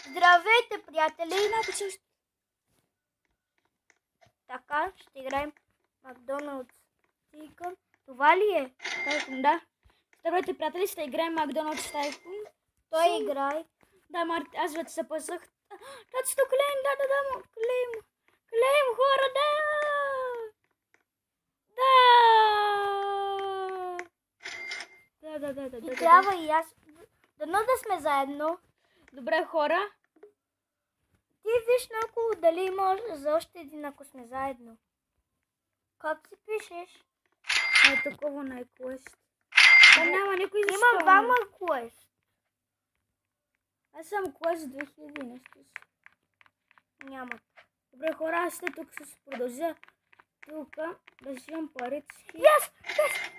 Здравейте, приятели! Така, ще играем Макдоналдс Tycoon. Това ли е? Tycoon, да. Здравейте, приятели, ще играем Макдоналдс Tycoon. Той играе. Да, Марти, аз вече се пъсах. Тати сто клейм, да, клейм. Клейм, хора, да! Да. И трябва и аз. Дано да сме заедно. Добре, хора. Ти виж наоколо дали може за още един, ако сме заедно. Как си пишеш? Е, такова на quest. Да, няма никой за Има двама quest. Аз съм quest 2000 нещо си. Няма. Добре, хора, аз ще тук ще се продължа. Тук да взимам парите си. Yes!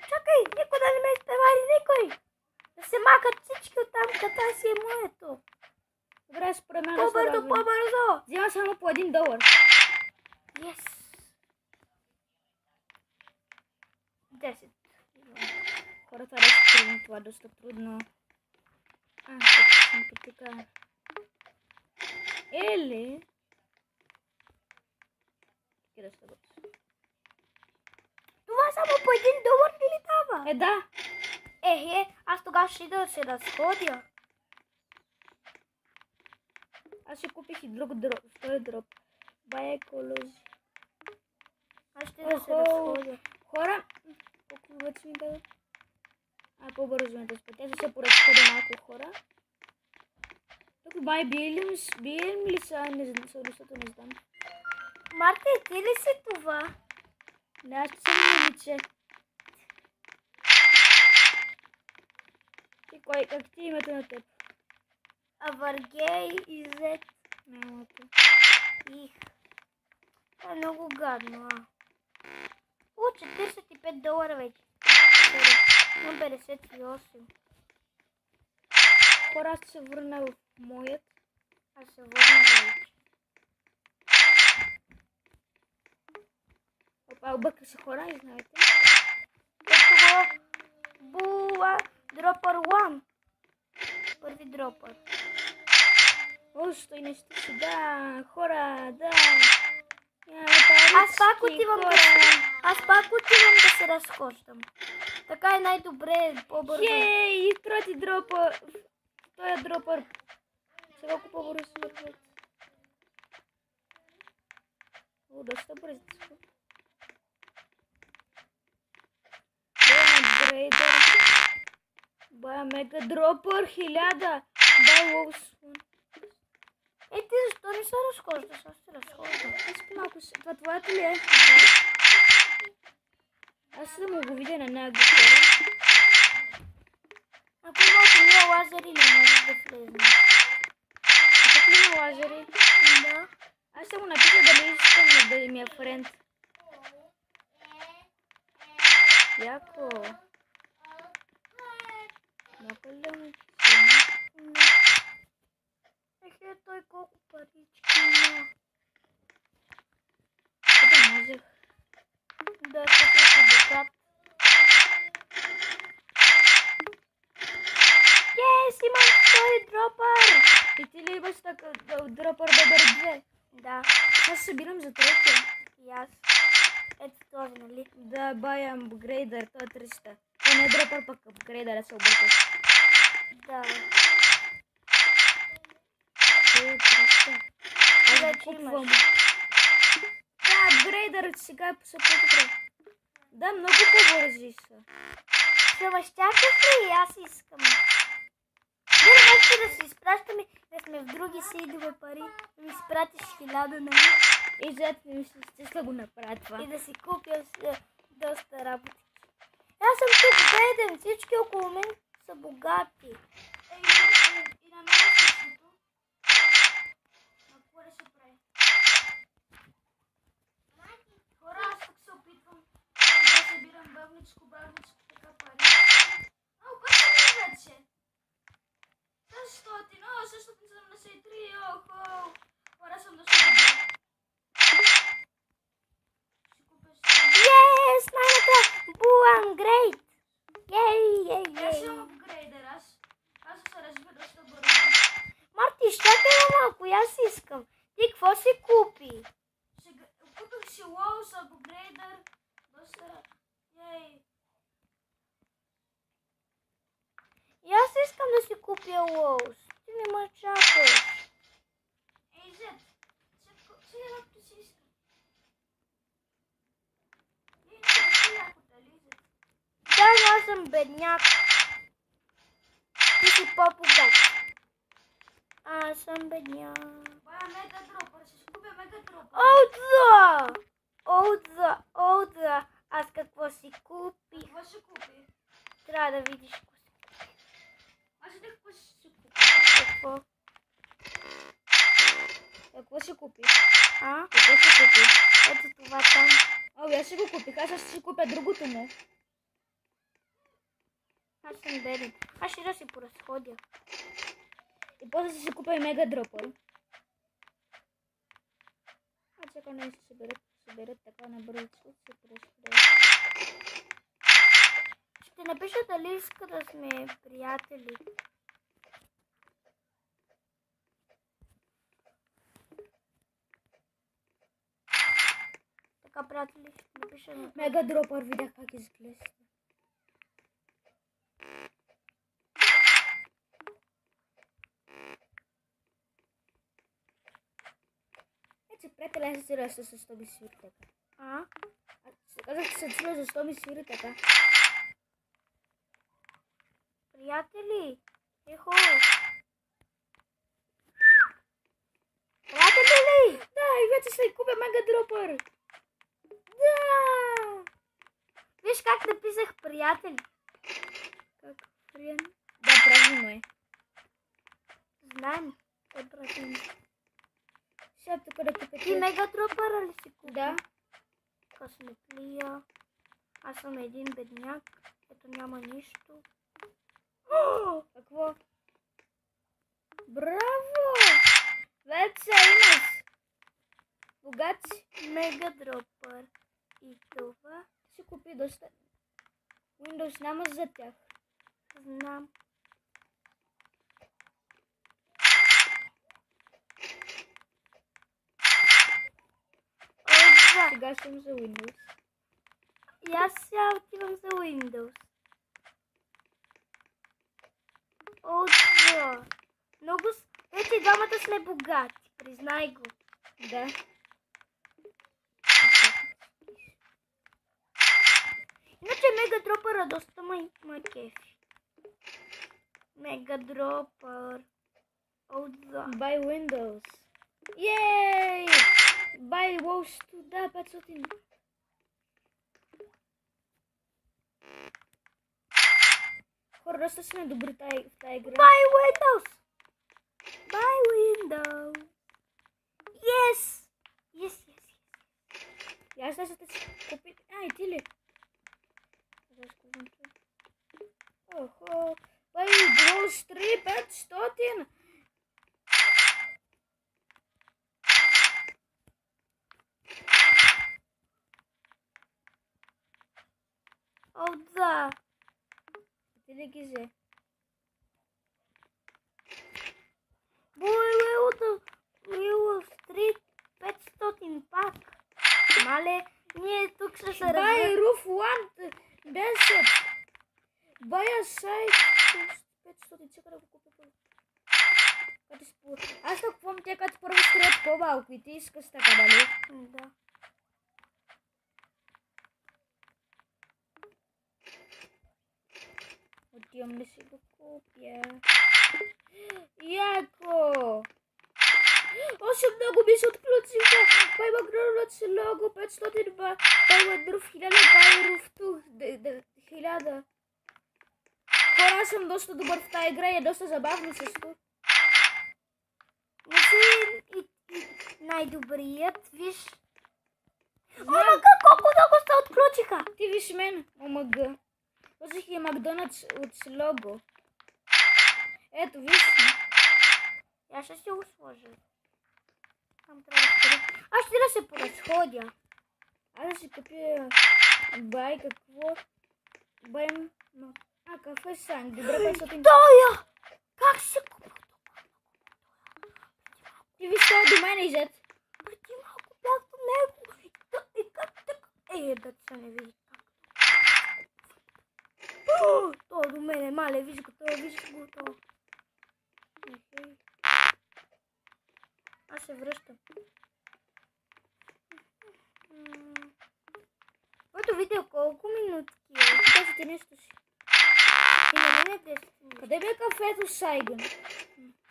Чакай! Никой да не ме изпревари, никой! Да се макат всички оттам, като си е моето. Добре, според мен По-бързо! Взема само по $1. Yes! 10. Хора, това е трудно, това е доста трудно. Тук съм потика. Или... Да се бъде. Това само по $1 ли дава? Да. Аз тогава ще да се разходя. Аз ще купих и друг дроп, втори дроп. Бая еколози. Аз ще да се разходя. Хора, колко вече ми дава? По-бързо ме да спотя, ще се поразходя малко, хора. Тук май бием ли са? Не знам. Марта, ти ли си това? Не, аз съм момиче. Ти кой, как ти името на теб? Аваргей и Зет. Нямате. Их. Това е много гадно, О, $45 вече. На 58. Хора, аз се върна в моят. Аз се върна вече. Обърка се, хора, и знаете. Това була дропър 1. Първи дропър. О, стой нещо си, да, хора, да. Аз пак отивам да се разхождам. Така е най-добре, по-бързо. Хей, трети дропър. Той е дропър. Сега колко по-бързо се върват. О, доста бързо. Бая мега дропър 1000. Дай лоус. Ти защо не се разхождаш? Аз се разхождам. Искам малко си. Това твоето ли е? Аз да му го видя на него, хора. Ако имате ние лазери, не можеш да влезем. Тук ли има лазери? Да. Аз ще му напиша дали искам да ми е френд. Яко. Много ли му Той колко парички има. да можех. Да, тук е богат. Имам втори дропър. И ти ли имаш така дропър добър 2? Да. Аз събирам за третия. И аз. Ето този, нали? Да, бая апгрейдър, той е 300. Това не е дропър, пък апгрейдър, се обърках. Да. Той е 300. Аз Вече купвам. имаш. Да, апгрейдър сега се по-добре. Да, много по-бързи са. Ще мащакаш ли? И аз искам. Дали можеш да си изпращаме, да сме в други сейдове пари, да ми изпратиш 1000, нали? И зад ми ще го направя това. И да си купя доста работи. Аз съм тук беден, всички около мен са богати. И на мен същото. Какво да се прави? Хора, аз тук се опитвам да събирам бавничко, така пари. Обаче ми вече. 673, охо. Хора, съм доста добре. Yes, най-накрая! Буам, грейт! Ей! Аз съм апгрейдер, аз се развива доста бързо. малко, и аз искам. Ти какво си купи? Купих си Lowe's, апгрейдър, доста... Ей. И аз искам да си купя Lowe's. Ти не ме чакаш. Ей, Зет, сега както си искам. Ей, не си якота, ли, Зет? Да, но аз съм бедняк. Ти си по-богат. Аз съм бедняк. Бая мега дропър, ще си купя мега дропър. О, да. Аз какво си купих? Какво ще купи? Трябва да видиш какво си. Аз и какво ще си купи? Какво? Какво ще купи? А? Какво ще купи? Ето това там. Аз ще го купих, аз ще си купя другото му. Аз съм беден. Аз ще да си поразходя. И после ще си купя и мега дропър. А чакай, не се съберат така набързо, се поразходя. Ще напиша дали иска да сме приятели. Така, приятели, ще напиша на... Мега дропър, видях как изглежда. Приятели, аз се ръста с 100 ми свири така. А? Казах, че се чуя за 100 ми свири така. Приятели, ехо. Приятели! Да, и вече ще купя мега дропър. Да! Виж как написах приятели. Как приятно. Да, правилно е. Знаем. Е правилно. Сега тук да купя. Ти мега дропъра ли си купи? Да. Късметлия. Аз съм един бедняк. Ето няма нищо. Какво? Браво! Вече имаш. Богат си. Мега дропър. И това Ще купи доста. Windows няма за тях. знам. Отзва. Сега съм за Windows. И аз сега отивам за Windows. Отзва. Много... Вече двамата сме богати. Признай го. Да. Иначе мега дропъра доста ма кефи. Мега дропър. Отзва. Buy Windows. Yay! Buy Lowe's. Да, 500. Хора, доста сме добри в тази игра. Buy Windows! Buy Windows! Yes! Yes. И аз ще си купи. А, и ти ли? Охо. Buy Lowe's 3500. Отзва. Ти ли ги взе? Буй, Стрит 500 пак. Мале, ние тук ще се Buy развиваме. Roof 1 10. Buy a site 500. Чека да го купя първо. Аз так помня, те като първо строят по-малко и ти искаш така, дали? Да. Отивам да си го купя. Яко! Още много ми се отключиха. Бай Макдоналдс лого 500 ба. Бай Мадруф 1000. Бай Руфтух 1000. Хора, аз съм доста добър в тази игра и е доста забавно също. Не си и най-добрият, виж. Омага, колко много се отключиха. Ти виж мен, омага. Сложих и Макдоналдс от лого. Ето, виж. Я ще си го сложа. Там трябва да се... Аз ще да се поразходя. Аз ще купя бай какво? Бай... кафе сан. Добре, 500. Тоя! Как се купа? Ти виж това до мен изет. Преди малко бях до него. И как така? Деца не види как. То до мене, мале, виж го това, виж го това. Аз се връщам. Моето видео колко минутки е? 10 и нещо си. И на мен е 10. Къде бе кафето Сайгън?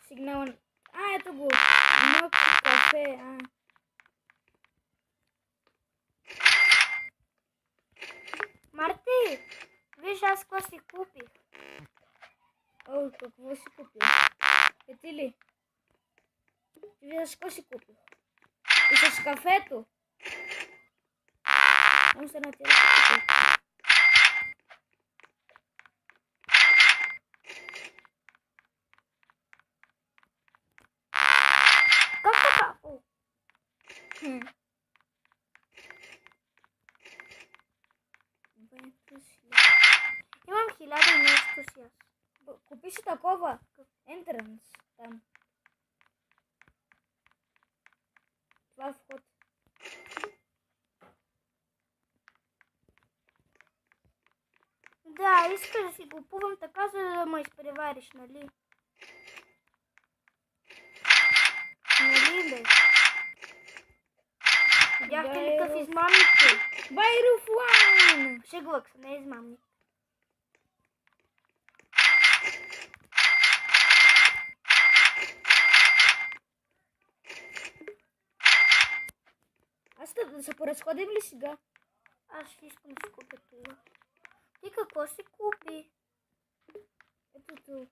Сигнала. Ето го. Мък кафе. Марти, виж аз какво си купих. О, какво си купил? Ти ли? Ти виждаш какво си купил? И с кафето. Ам се на тя да си купил. Как така? О, имам 1000 и нещо си аз. Купи си такова. Entrance. Там. Това е вход. Да, искаш да си купувам така, за да ме изпревариш, нали? Нали, бе? Видяхте ли какъв измамник е? Байруф Уан! Шегувах се, не е измамник. Аз да се поразходим ли сега? Аз ще искам да си купя това. Ти какво си купи? Ето тук.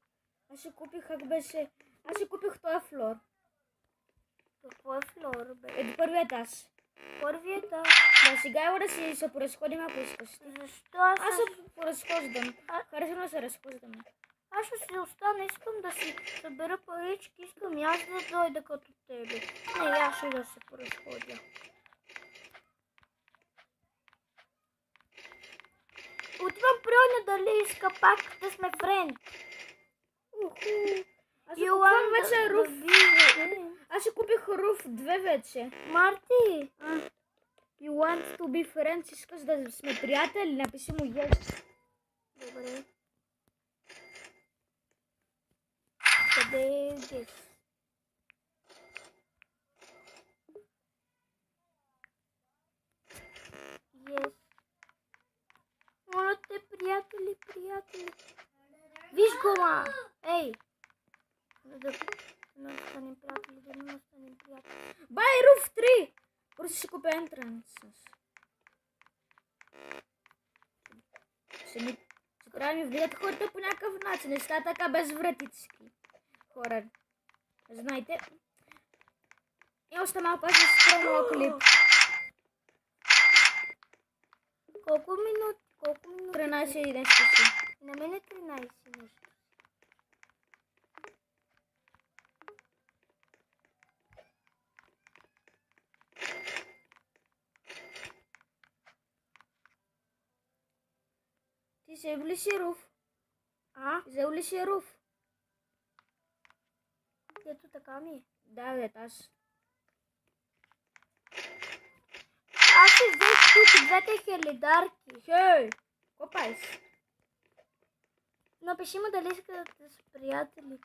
Аз си купих как беше. Аз си купих този флор. Какво е флор, бе? Ето първият аз. Първият, да. Да, сега има да си се поразходим, ако искаш. Защо аз Аз се поразхождам. Харесвам да се разхождаме. Аз ще си остана, искам да си събера парички, искам и аз да дойда като тебе. Не, аз ще да се поразходя. Отивам при Оня дали иска пак да сме френд. Аз си купувам вече руф. Аз си купих руф 2 вече. Марти! You want to be friends? Искаш да сме приятели? Напиши му yes. Добре. Къде е yes? Yes. Моля те, приятели, приятели. Виж го, ма! Ей! Да не станем приятели, да не станем приятели. Buy roof 3! Просто ще купя entrances. Ще трябва да ми влизат хората по някакъв начин. Не става така без вратички. Хора. Знаете. И още малко аз ще спра моя клип. Колко минути? 13 и нещо си. На мен е 13 нещо. Ти взел ли си руф? Взел ли си руф? Ето така ми е. Да, бе, аз. Аз си взех тук двете хелидарки. Хей! Копай си. Напиши му дали искат да са приятели.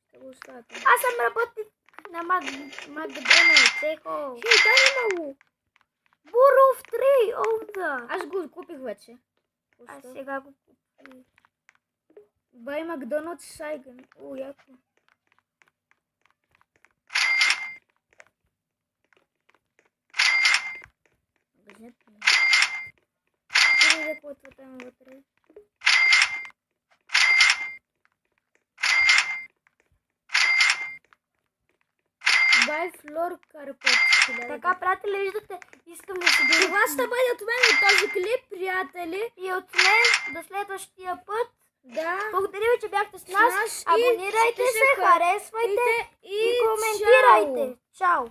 Ще го оставя. Аз съм работник на Макдоналдс. Ехо. Хей, дай много! Буров 3, овда. Аз го купих вече. Аз сега го купих. Бай Макдоналдс Сайгън. О, яко. Магазинът ми. Ще видя какво е там вътре. Бай флор карпет. Така, приятели, виждате, искам да се бъде. Това ще бъде от мен от този клип, приятели. И от мен до следващия път. Да. Благодаря ви, че бяхте с нас. и Абонирайте ще се, харесвайте и и коментирайте. Чао!